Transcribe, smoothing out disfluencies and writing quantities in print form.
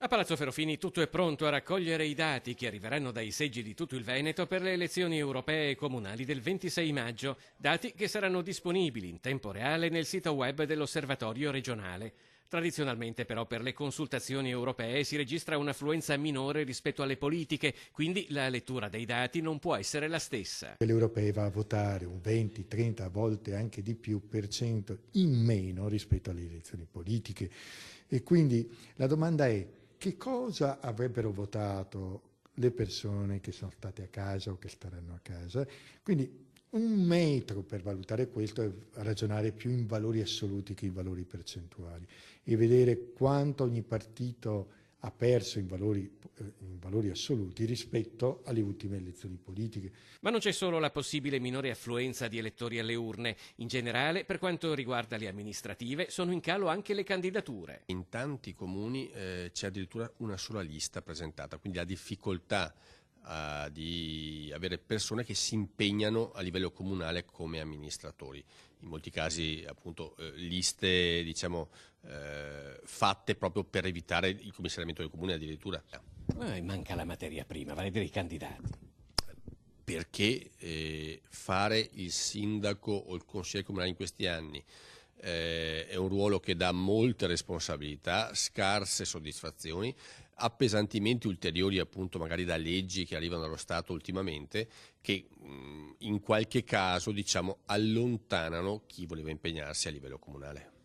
A Palazzo Ferofini tutto è pronto a raccogliere i dati che arriveranno dai seggi di tutto il Veneto per le elezioni europee e comunali del 26 maggio, dati che saranno disponibili in tempo reale nel sito web dell'Osservatorio regionale. Tradizionalmente però per le consultazioni europee si registra un'affluenza minore rispetto alle politiche, quindi la lettura dei dati non può essere la stessa. Le europee va a votare un 20, 30, a volte anche di più per cento in meno rispetto alle elezioni politiche. E quindi la domanda è: che cosa avrebbero votato le persone che sono state a casa o che staranno a casa? Quindi un metro per valutare questo è ragionare più in valori assoluti che in valori percentuali e vedere quanto ogni partito ha perso in valori assoluti rispetto alle ultime elezioni politiche. Ma non c'è solo la possibile minore affluenza di elettori alle urne. In generale, per quanto riguarda le amministrative, sono in calo anche le candidature. In tanti comuni c'è addirittura una sola lista presentata, quindi la difficoltà di avere persone che si impegnano a livello comunale come amministratori. In molti casi appunto liste fatte proprio per evitare il commissariamento del comune addirittura. Manca la materia prima, vale a dire i candidati. Perché fare il sindaco o il consigliere comunale in questi anni è un ruolo che dà molte responsabilità, scarse soddisfazioni, appesantimenti ulteriori appunto magari da leggi che arrivano dallo Stato ultimamente, che in qualche caso allontanano chi voleva impegnarsi a livello comunale.